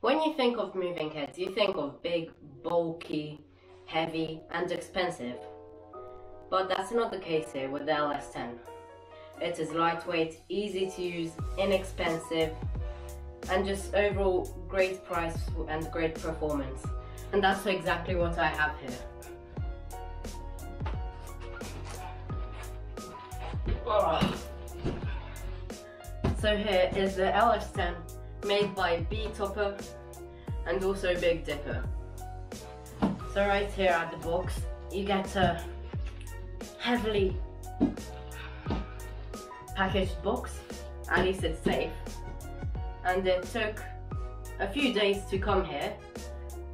When you think of moving heads, you think of big, bulky, heavy and expensive. But that's not the case here with the LS10. It is lightweight, easy to use, inexpensive, and just overall great price and great performance. And that's exactly what I have here. So here is the LS10 made by Betopper and also Big Dipper. So right here at the box you get a heavily packaged box, at least it's safe, and it took a few days to come here,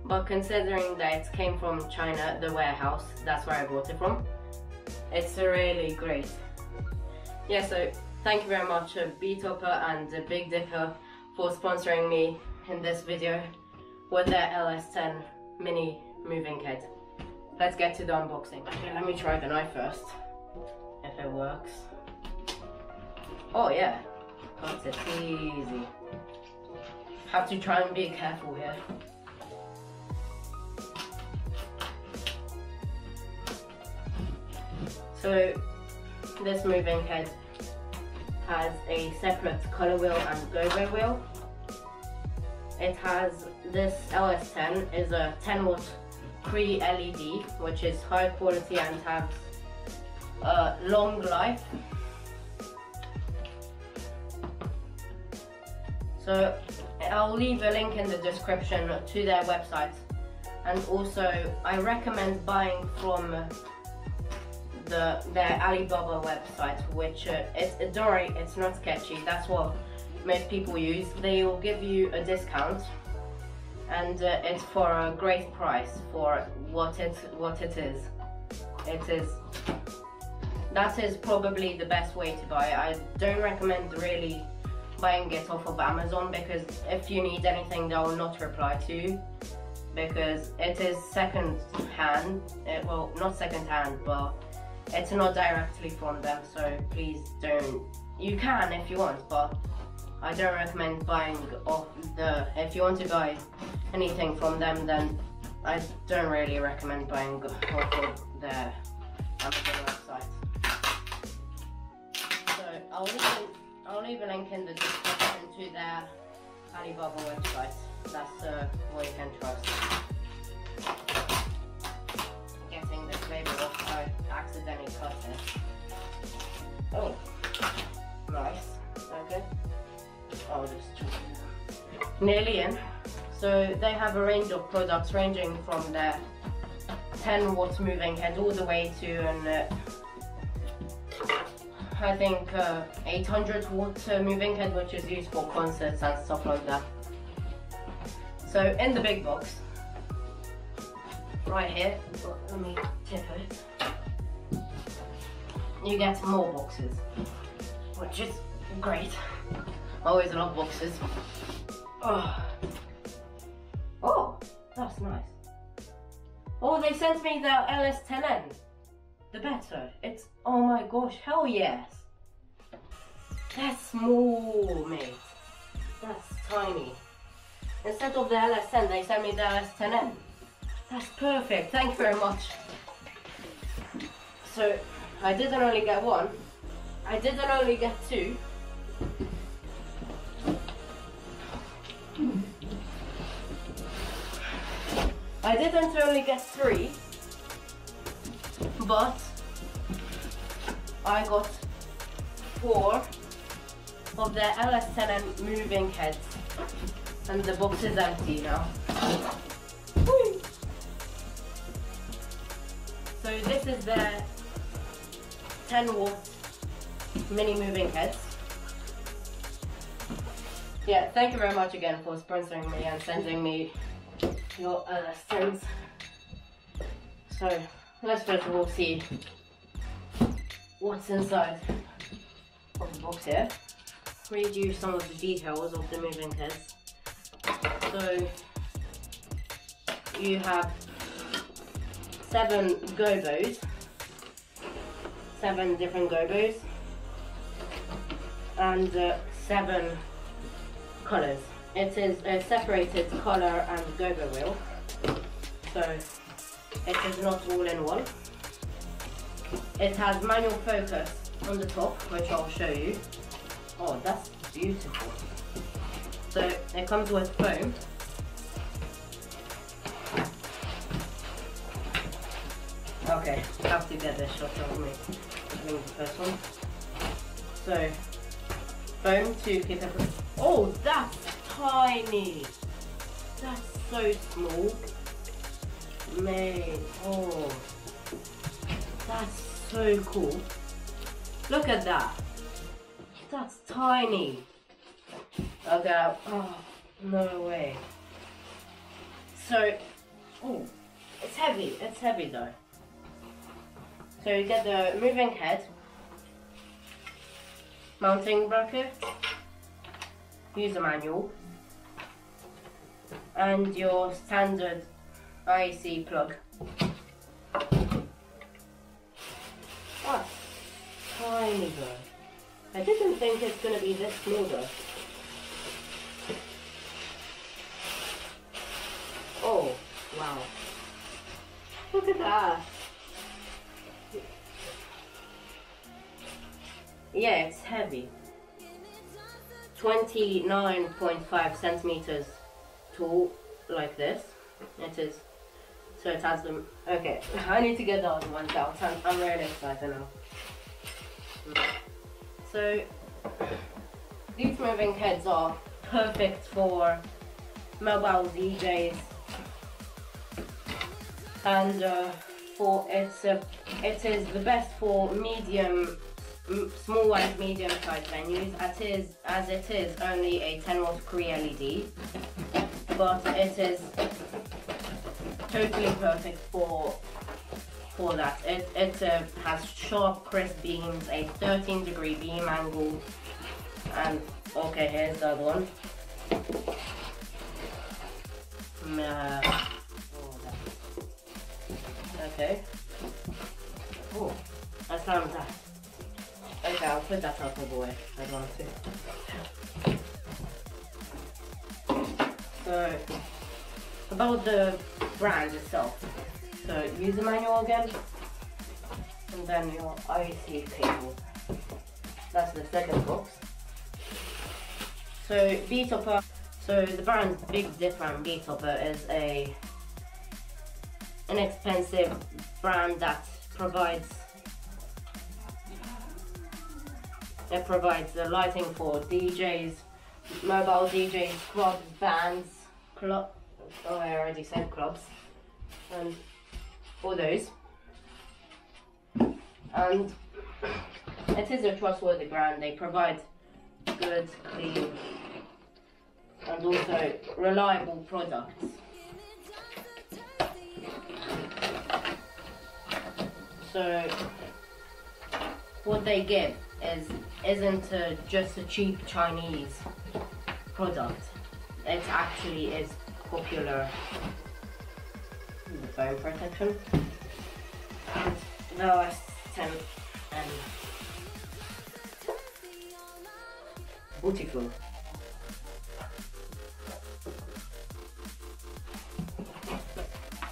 but considering that it came from China, the warehouse, that's where I bought it from, it's really great. Yeah, so thank you very much Betopper and Big Dipper for sponsoring me in this video with their LS10 mini moving head. Let's get to the unboxing. Okay, let me try the knife first, if it works. Oh yeah, cut it easy. Have to try and be careful here. So this moving head has a separate color wheel and go-go wheel. It has, this LS10 is a 10 watt pre-LED, which is high quality and has a long life. So I'll leave a link in the description to their website, and also I recommend buying from their Alibaba website, which don't worry, it's not sketchy. That's what most people use. They will give you a discount, and it's for a great price for what it is. That is probably the best way to buy it. I don't recommend really buying it off of Amazon, because if you need anything they will not reply to you, because it is second hand. Well, not second hand, but it's not directly from them, so please don't. You can if you want, but I don't recommend buying off if you want to buy anything from them, then I don't really recommend buying off of their Amazon website. So I'll leave a link in the description to their Alibaba website. That's what you can trust. Getting this label off, I accidentally cut it. Oh, nice. Okay. I'll just nearly in. So they have a range of products ranging from their 10 watt moving head all the way to an I think 800 watt moving head, which is used for concerts and stuff like that. So in the big box, right here, let me tip it, you get more boxes, which is great. Always love boxes. Oh, that's nice. Oh, they sent me the LS10N. The better. It's, oh my gosh, hell yes. That's small, mate. That's tiny. Instead of the LS10, they sent me the LS10N. That's perfect. Thank you very much. So, I didn't only get one. I didn't only get two. I didn't only get three, but I got 4 of the LS10N moving heads, and the box is empty now. Whee! So this is the 10 watt mini moving heads. Yeah, thank you very much again for sponsoring me and sending me your LS10s. So let's first of all see what's inside of the box here. Read you some of the details of the moving heads. So you have 7 gobos, 7 different gobos, and 7 colors. it is a separated color and go-go wheel, so it is not all in one. It has manual focus on the top, which I'll show you. Oh, that's beautiful. So it comes with foam. Okay, I have to get this shot of me. I think the first one. So, foam to keep it. Oh, that's tiny. That's so small. Mate, oh, that's so cool. Look at that. That's tiny. Okay, oh, no way. So, oh, it's heavy though. So you get the moving head, mounting bracket, user manual, and your standard IC plug. That's tiny though. I didn't think it's going to be this small though. Oh, wow. Look at that. Yeah, it's heavy. 29.5 centimeters tall, like this. It is. So it has them. Okay, I need to get the other ones out. I'm really excited now. So these moving heads are perfect for mobile DJs, and it is the best for small and medium sized venues, as it is only a 10-watt Cree LED, but it is totally perfect for that. It has sharp, crisp beams, a 13-degree beam angle, and okay, here's the other one. Okay. Oh, I found that. Okay, I'll put that out of the way. I don't want to. So, about the brand itself. So, user manual again, and then your IC cable. That's the second box. So, Betopper. So, the brand Big Dipper and Betopper is an inexpensive brand that provides the lighting for DJs, mobile DJs, clubs, bands, oh, I already said clubs, and all those. And it is a trustworthy brand. They provide good, clean, and also reliable products. So what they give isn't just a cheap Chinese product. It actually is popular. The phone protection and the LS10 and beautiful.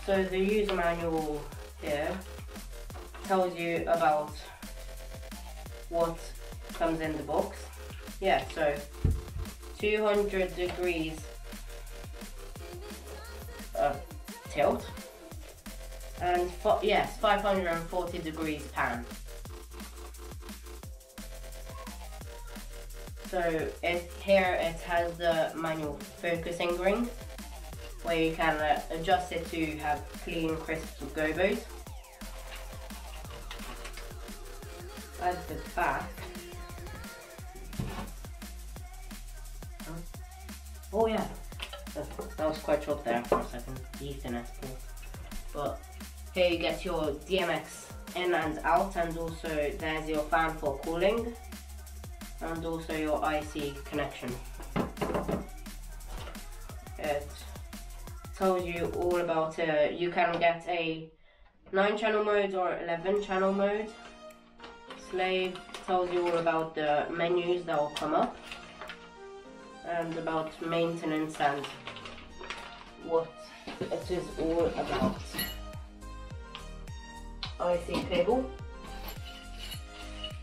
So the user manual here tells you about what comes in the box. Yeah, so 200 degrees tilt, and yes, 540 degrees pan. So here it has the manual focusing ring, where you can adjust it to have clean, crisp gobos. At the back. Oh yeah, that was quite short there for a second, the Ethernet port. But here you get your DMX in and out, and also there's your fan for cooling, and also your IC connection. It tells you all about you can get a 9-channel mode or 11-channel mode. Slave tells you all about the menus that will come up, and about maintenance and what it is all about. IC cable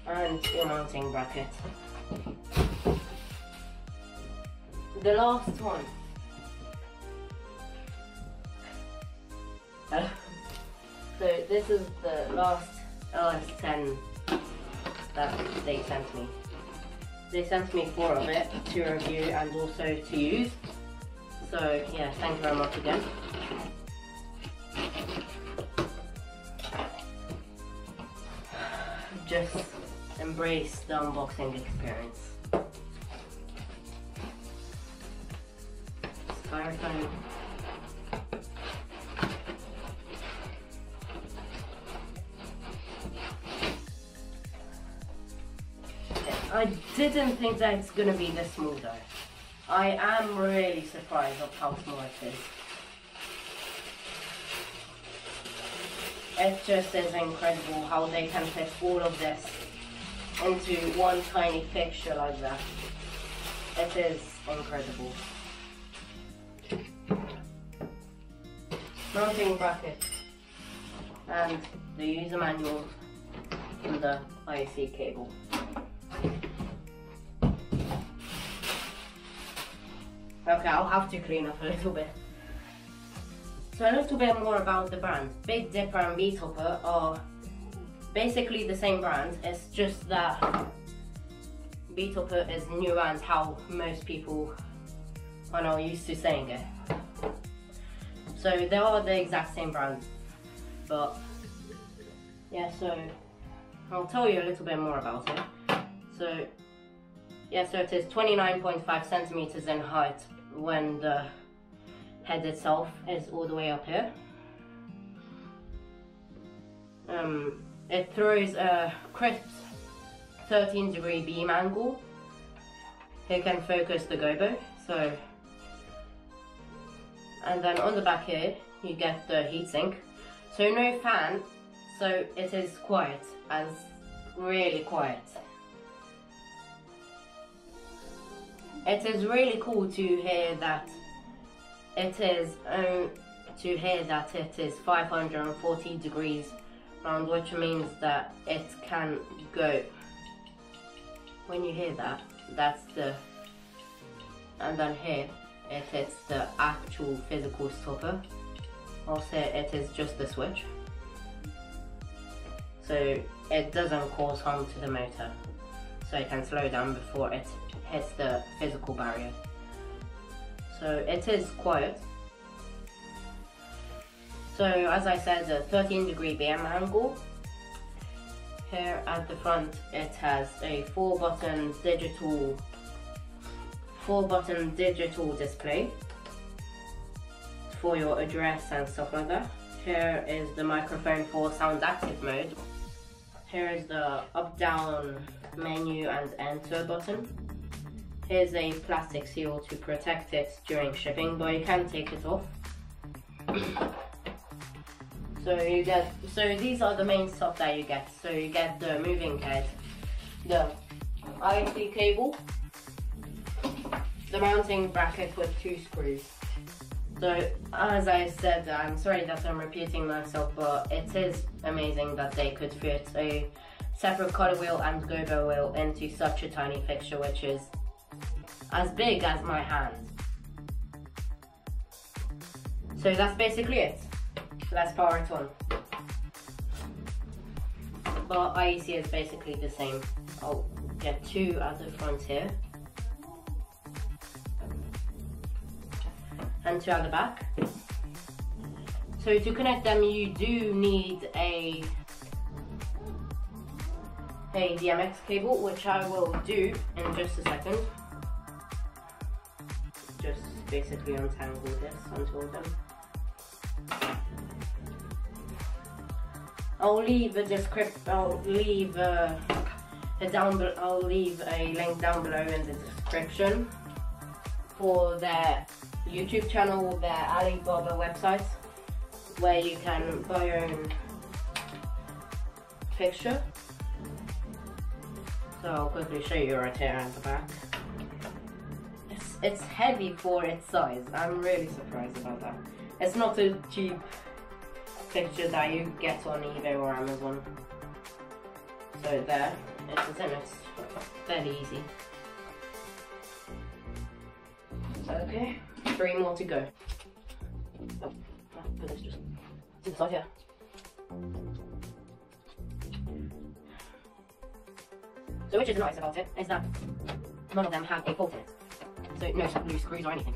and your mounting bracket. The last one. So this is the last LS10 that they sent me. They sent me 4 of it to review and also to use. So yeah, thank you very much again. Just embrace the unboxing experience. Styrofoam. I didn't think that it's gonna be this small though. I am really surprised of how small it is. It just is incredible how they can fit all of this into one tiny fixture like that. It is incredible. Mounting bracket and the user manual and the IC cable. Okay, I'll have to clean up a little bit. So a little bit more about the brand. Big Dipper and Betopper are basically the same brand. It's just that Betopper is new and how most people are now used to saying it. So they are the exact same brand. But yeah, so I'll tell you a little bit more about it. So yeah, so it is 29.5 centimeters in height when the head itself is all the way up here. It throws a crisp 13-degree beam angle. It can focus the gobo. So, and then on the back here you get the heatsink. So no fan, so it is quiet, as really quiet. It is really cool to hear that it is 540 degrees round, which means that it can go. When you hear that, that's the, and then here it is the actual physical stopper. Also, it is just the switch, so it doesn't cause harm to the motor, so it can slow down before it hits the physical barrier. So it is quiet. So as I said, a 13-degree beam angle. Here at the front it has a 4-button digital display for your address and stuff like that. Here is the microphone for sound active mode. Here is the up down menu and enter button. Here's a plastic seal to protect it during shipping, but you can take it off. So these are the main stuff that you get. So you get the moving head, the IC cable, the mounting bracket with 2 screws. So as I said, I'm sorry that I'm repeating myself, but it is amazing that they could fit a separate color wheel and gobo wheel into such a tiny fixture, which is as big as my hand. So that's basically it. Let's power it on. But IEC is basically the same. I'll get 2 at the front here and 2 at the back. So to connect them you do need a DMX cable, which I will do in just a second. Just basically untangle this until then. I'll leave a link down below in the description for their YouTube channel, their Alibaba website, where you can buy your own fixture. So I'll quickly show you right here at the back. It's it's heavy for its size. I'm really surprised about that. It's not a cheap fixture that you get on eBay or Amazon. So there, it's fairly easy. Okay, 3 more to go. Oh, I'll put this just to the side here. So which is nice about it is that none of them have a bolt in it. So no loose screws or anything.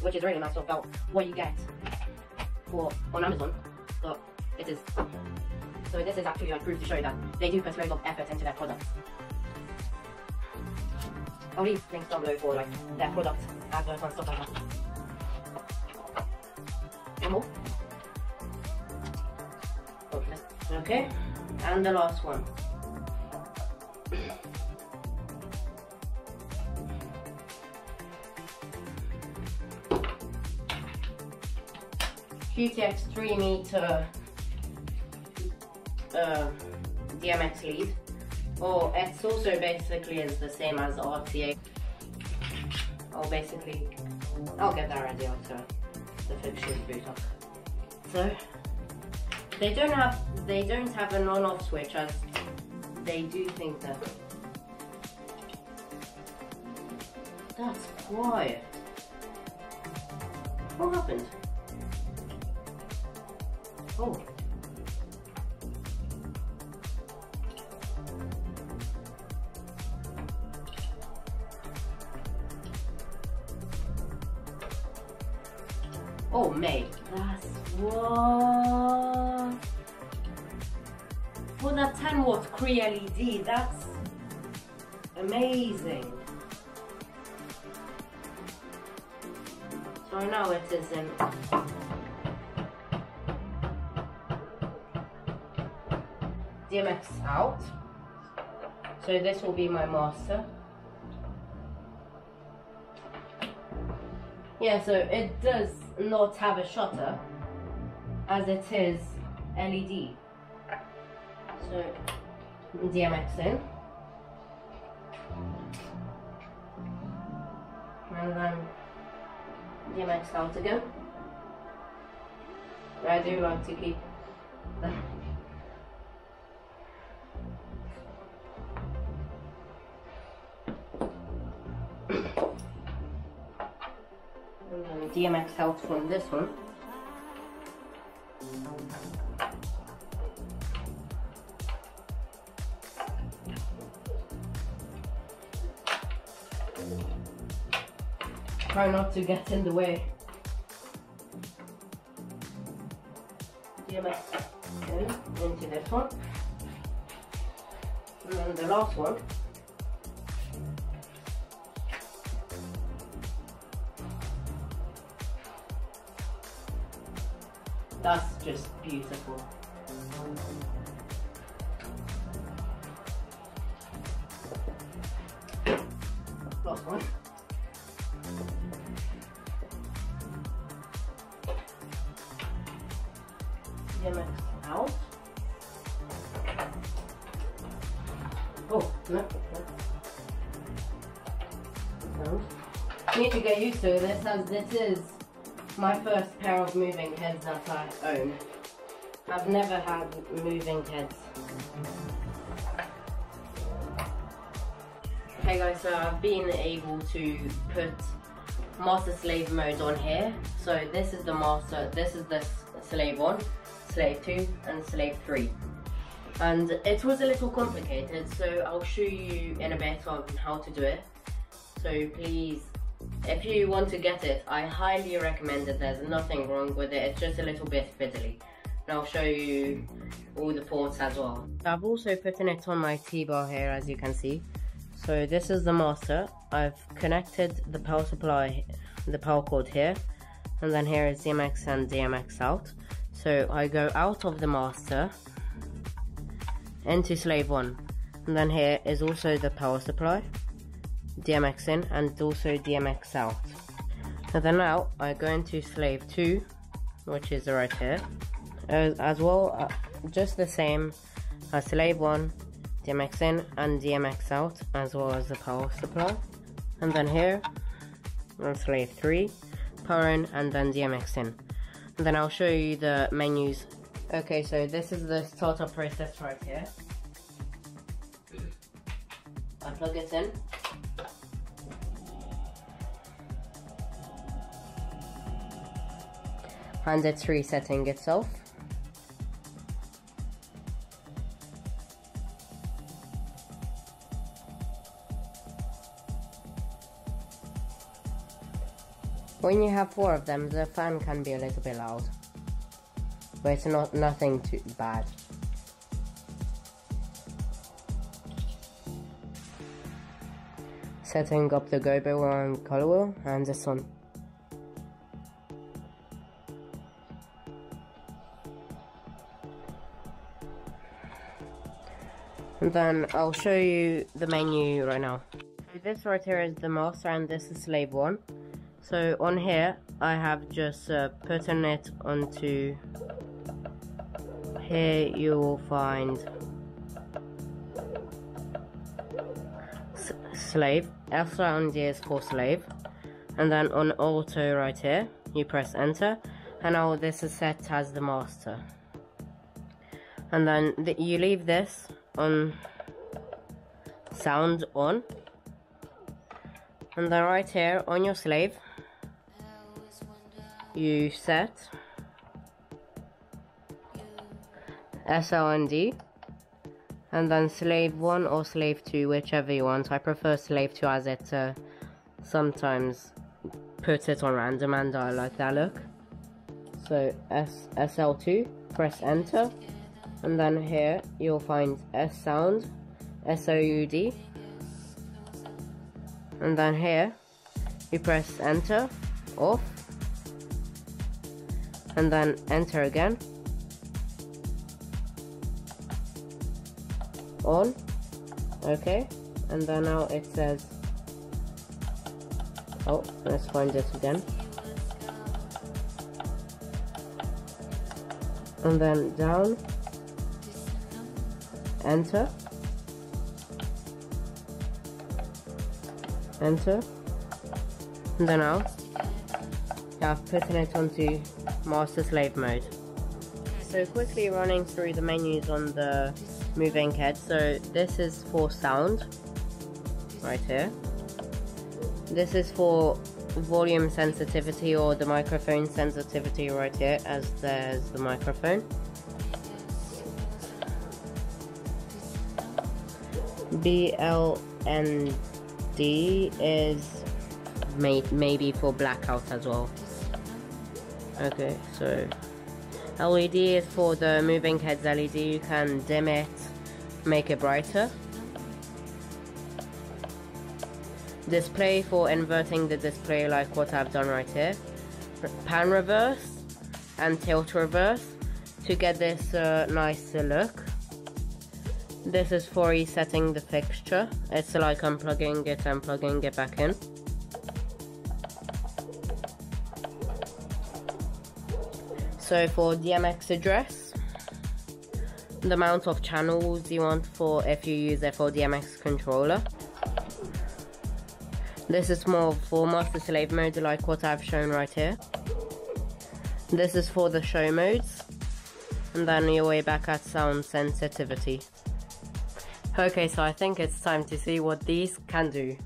Which is really nice about what you get on Amazon. But it is. So this is actually like proof to show that they do put loads of effort into their products. I'll leave links down below for like their product adverts and stuff like that. One more. Okay, and the last one. QTX 3 meter DMX lead. Or it's also basically is the same as RTA. I'll get that ready after the fixtures boot up. So they don't have an on-off switch, as they do think that. That's quiet. What happened? Oh. Oh mate, that's what? For that 10 watt Cree LED, that's amazing. So now it is in DMX out. So this will be my master. Yeah, so it does not have a shutter as it is LED. So DMX in. And then DMX out again. I do like to keep that. And then DMX out from this one. Try not to get in the way. DMX into this one. And then the last one. That's just beautiful. Last one. DMX out. Oh, no. I need to get used to this, as this is my first pair of moving heads that I own. I've never had moving heads. Okay guys, so I've been able to put master slave mode on here. So this is the master, this is the slave 1, slave 2 and slave 3. And it was a little complicated, so I'll show you in a bit on how to do it. So please, if you want to get it, I highly recommend it. There's nothing wrong with it, it's just a little bit fiddly. And I'll show you all the ports as well. I've also put it on my T-bar here, as you can see. So this is the master. I've connected the power supply, the power cord here. And then here is DMX and DMX out. So I go out of the master into slave 1. And then here is also the power supply. DMX in and also DMX out. And then now I go into slave 2, which is right here, as well, just the same as slave 1, DMX in and DMX out, as well as the power supply. and then here on slave 3, power in, and then DMX in. And then I'll show you the menus. Okay, so this is the startup process right here. I plug it in. And it's resetting itself. When you have 4 of them, the fan can be a little bit loud, but it's nothing too bad. Setting up the gobo on color wheel and this one. And then I'll show you the menu right now. This right here is the master and this is slave 1. So on here I have just putting it onto here. You will find slave. F and D is for slave, and then on auto right here you press enter, and now this is set as the master, and then you leave this on sound on, and then right here on your slave you set SL and D, and then slave 1 or slave 2, whichever you want. I prefer slave 2 as it sometimes puts it on random and I like that look. So SL2, press enter, and then here you'll find S sound, SOUD, and then here you press enter, off, and then enter again, on, okay, and then now it says, oh, let's find this again, and then down, enter, enter, and then now I've put it onto master slave mode. So quickly running through the menus on the moving head. So this is for sound right here. This is for volume sensitivity or the microphone sensitivity right here, as there's the microphone. BLND is maybe for blackout as well. Okay, so LED is for the moving heads LED. You can dim it, make it brighter. Display for inverting the display, like what I've done right here. Pan reverse and tilt reverse to get this nice look. This is for resetting the fixture. It's like unplugging it and plugging it back in. So for DMX address, the amount of channels you want for if you use it for DMX controller. This is more for master slave mode, like what I've shown right here. This is for the show modes, and then you're way back at sound sensitivity. Okay, so I think it's time to see what these can do.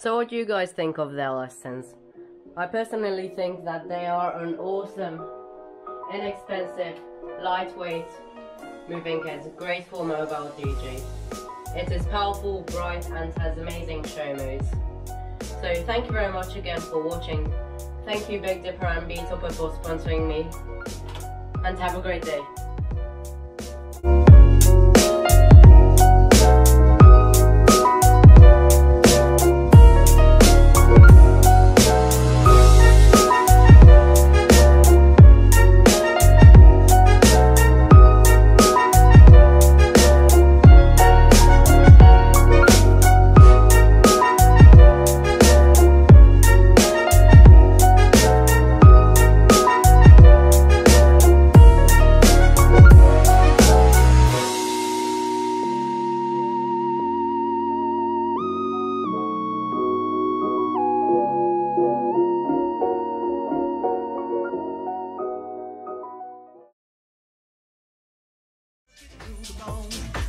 So what do you guys think of the LS10s? I personally think that they are an awesome, inexpensive, lightweight moving kit, great for mobile DJs. It is powerful, bright and has amazing show modes. So thank you very much again for watching. Thank you Big Dipper and Betopper for sponsoring me, and have a great day.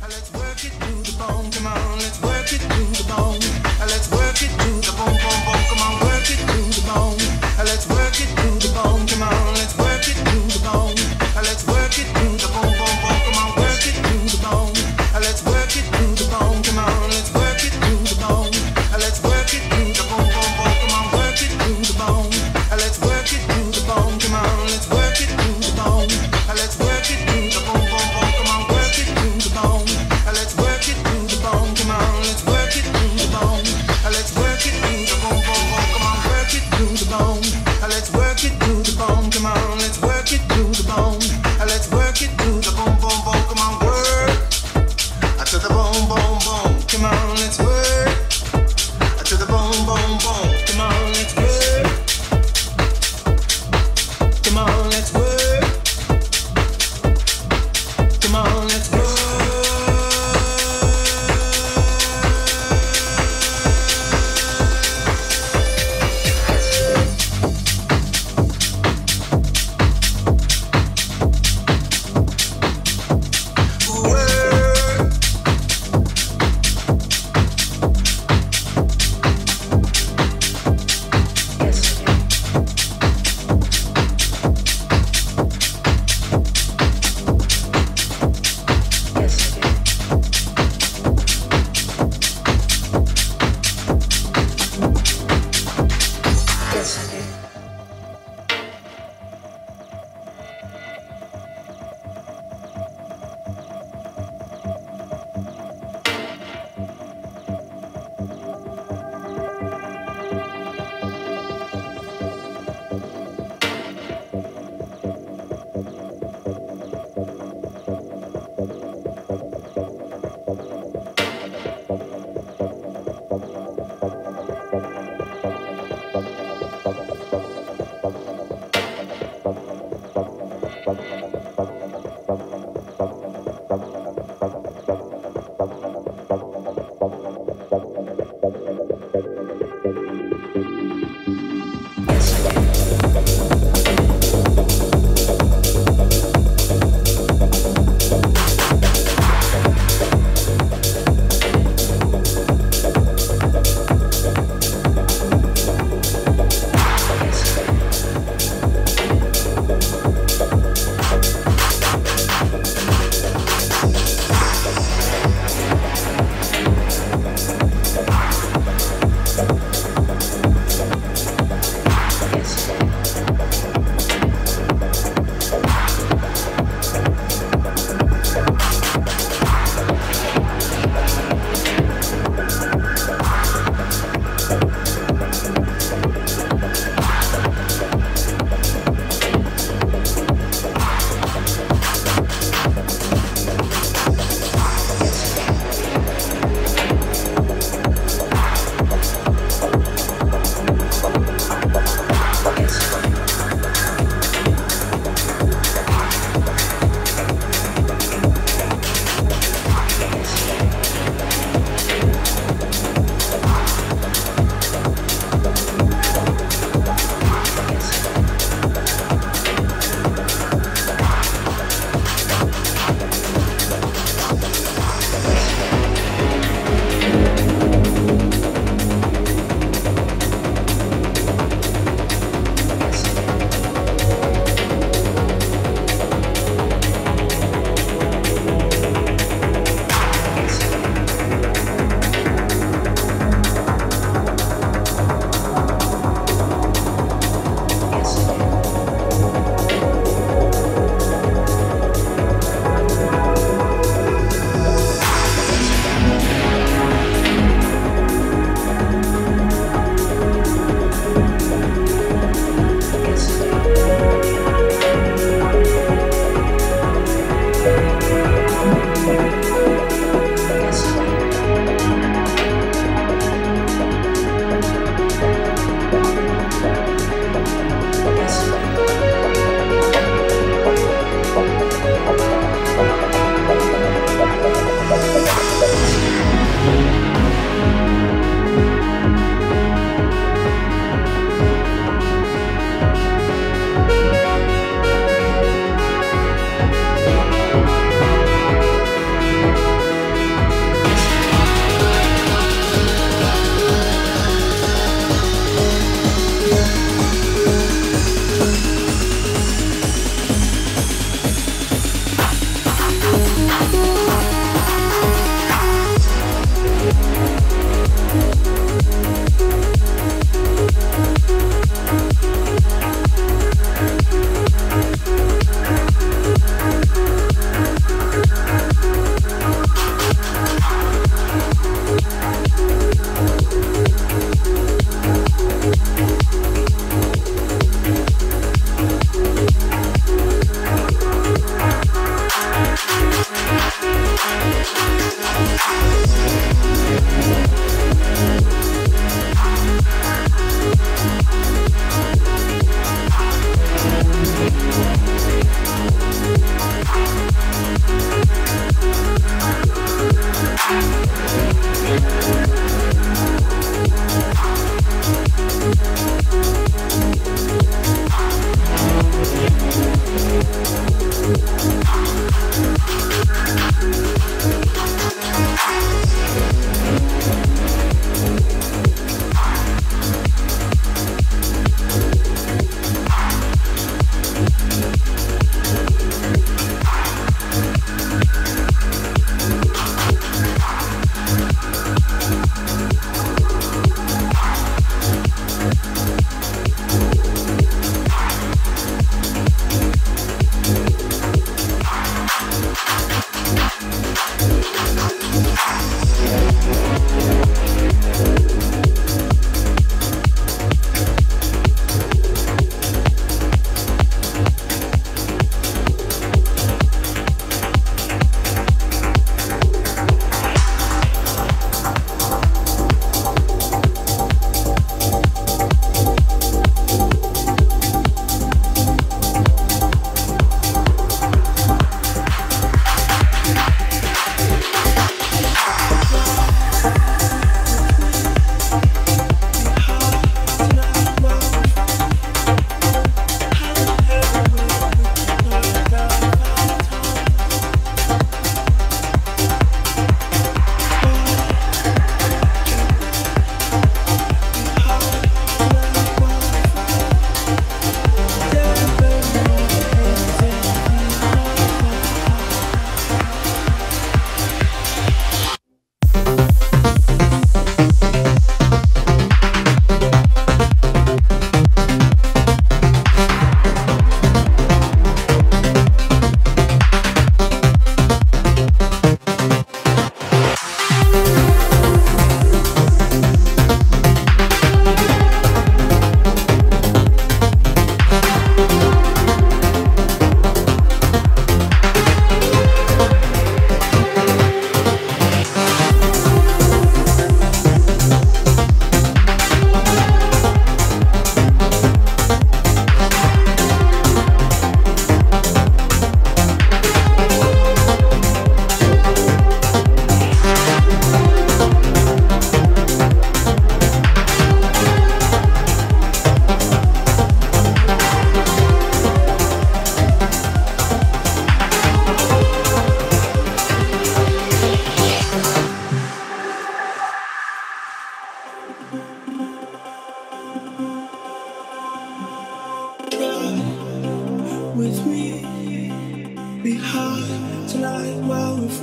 Let's work it to the bone, come on, let's work it to the bone. Let's work it to the bone, bone, bone, come on, work it to the bone. Let's work it to the bone, come on, let's work it to the bone. Let's work it to the bone, bone, bone, come on, work it to the bone. Let's work it to the bone, come on, let's work it to the bone. Let's work it to the bone, bone, bone, come on, work it to the bone. Let's work it to the bone, come on, let's work it to the bone. Let's work it to the bone, bone, bone, come on, work it to the bone. Let's work it to the bone, come on.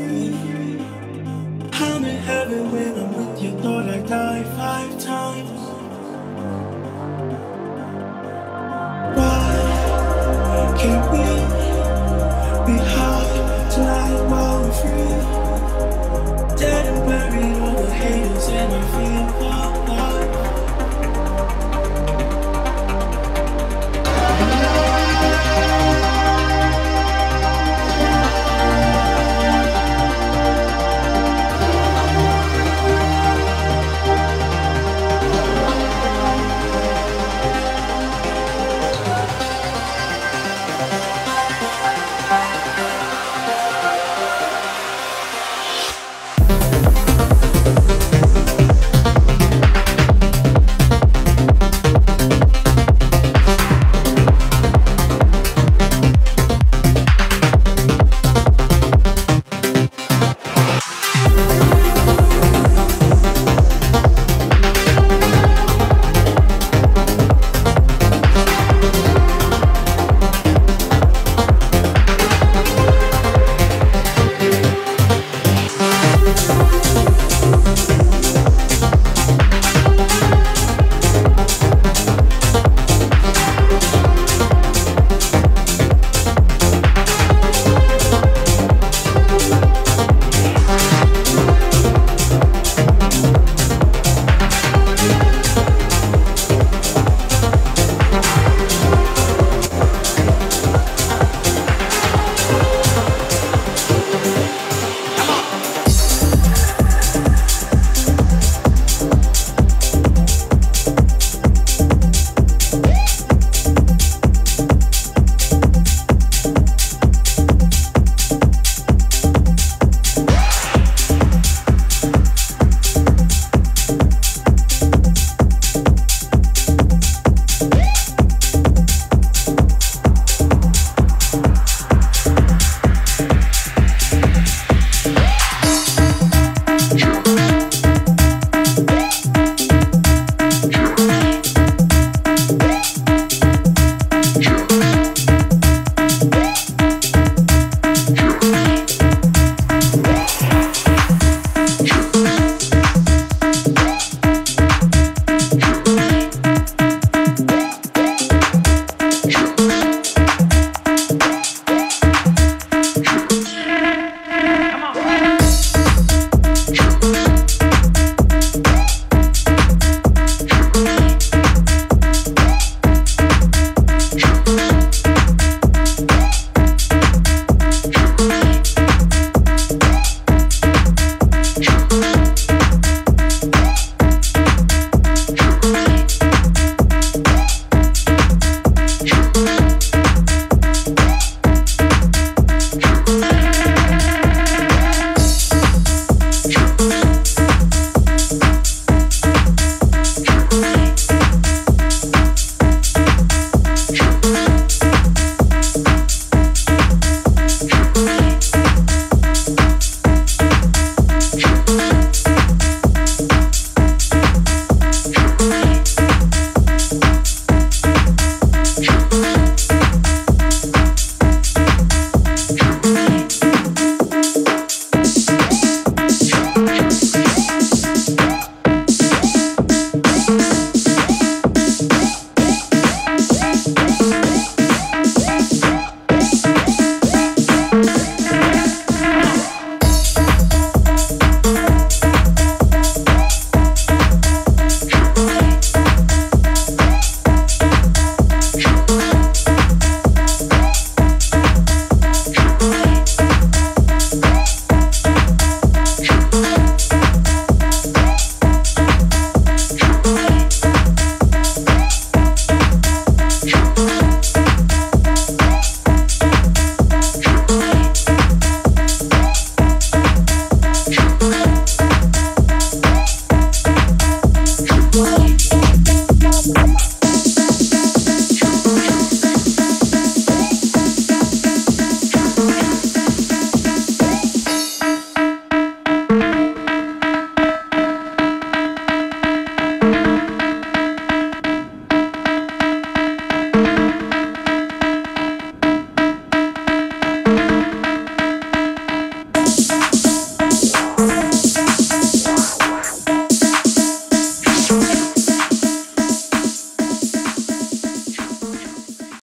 free. I'm in heaven when I'm with you, Lord, I die 5 times. Why can't we be high tonight while we're free? Dead and buried all the haters and I feel alive.